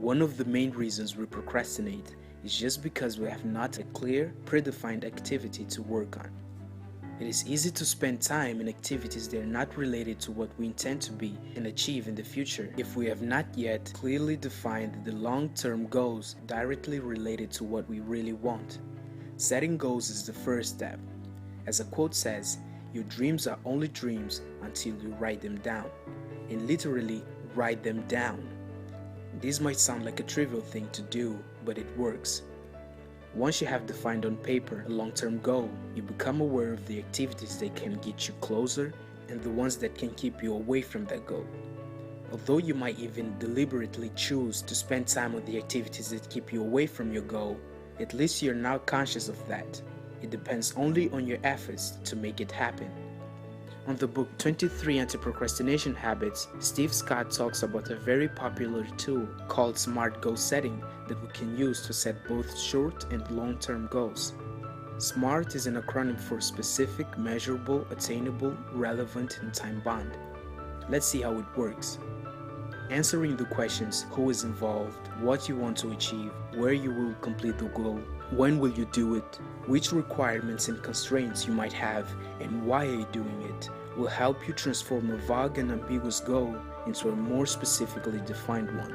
One of the main reasons we procrastinate is just because we have not a clear, predefined activity to work on. It is easy to spend time in activities that are not related to what we intend to be and achieve in the future if we have not yet clearly defined the long-term goals directly related to what we really want. Setting goals is the first step. As a quote says, your dreams are only dreams until you write them down. And literally, write them down. This might sound like a trivial thing to do, but it works. Once you have defined on paper a long-term goal, you become aware of the activities that can get you closer and the ones that can keep you away from that goal. Although you might even deliberately choose to spend time on the activities that keep you away from your goal, at least you're now conscious of that. It depends only on your efforts to make it happen. On the book 23 Anti-Procrastination Habits, Steve Scott talks about a very popular tool called SMART goal setting that we can use to set both short and long-term goals. SMART is an acronym for specific, measurable, attainable, relevant, and time-bound. Let's see how it works. Answering the questions: who is involved, what you want to achieve, where you will complete the goal, when will you do it, which requirements and constraints you might have, and why are you doing it, will help you transform a vague and ambiguous goal into a more specifically defined one.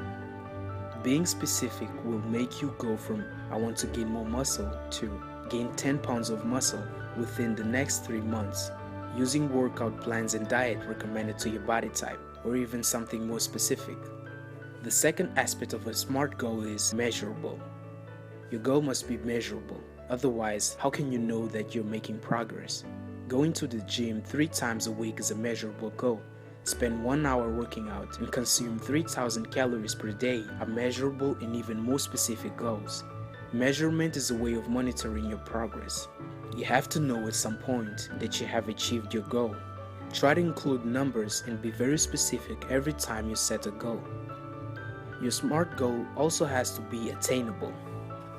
Being specific will make you go from "I want to gain more muscle" to "gain 10 pounds of muscle" within the next 3 months, using workout plans and diet recommended to your body type, or even something more specific. The second aspect of a SMART goal is measurable. Your goal must be measurable, otherwise how can you know that you're making progress? Going to the gym 3 times a week is a measurable goal. Spend 1 hour working out and consume 3,000 calories per day are measurable and even more specific goals. Measurement is a way of monitoring your progress. You have to know at some point that you have achieved your goal. Try to include numbers and be very specific every time you set a goal. Your SMART goal also has to be attainable.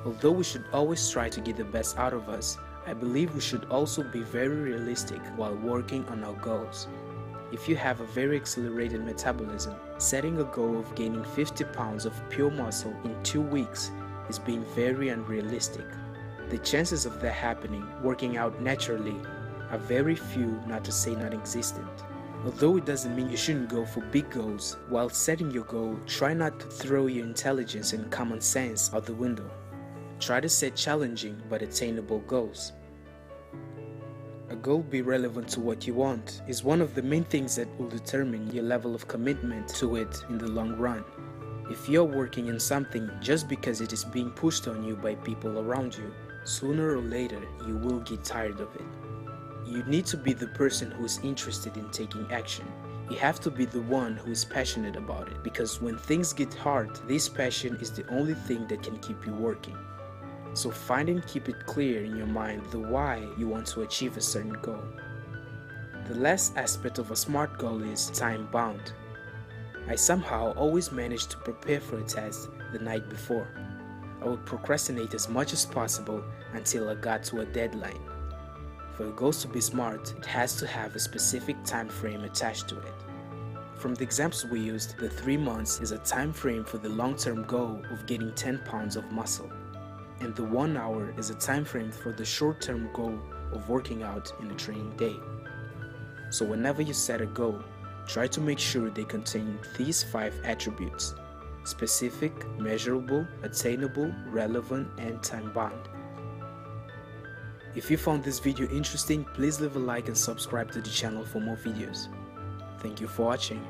Although we should always try to get the best out of us, I believe we should also be very realistic while working on our goals. If you have a very accelerated metabolism, setting a goal of gaining 50 pounds of pure muscle in 2 weeks is being very unrealistic. The chances of that happening, working out naturally, are very few, not to say non-existent. Although it doesn't mean you shouldn't go for big goals, while setting your goal, try not to throw your intelligence and common sense out the window. Try to set challenging but attainable goals. A goal be relevant to what you want is one of the main things that will determine your level of commitment to it in the long run. If you're working on something just because it is being pushed on you by people around you, sooner or later you will get tired of it. You need to be the person who is interested in taking action. You have to be the one who is passionate about it, because when things get hard, this passion is the only thing that can keep you working. So find and keep it clear in your mind the why you want to achieve a certain goal. The last aspect of a SMART goal is time-bound. I somehow always manage to prepare for a test the night before. I would procrastinate as much as possible until I got to a deadline. For your goals to be SMART, it has to have a specific time frame attached to it. From the examples we used, the 3 months is a time frame for the long-term goal of getting 10 pounds of muscle. And the 1 hour is a time frame for the short-term goal of working out in a training day. So whenever you set a goal, try to make sure they contain these 5 attributes: specific, measurable, attainable, relevant, and time-bound. If you found this video interesting, please leave a like and subscribe to the channel for more videos. Thank you for watching.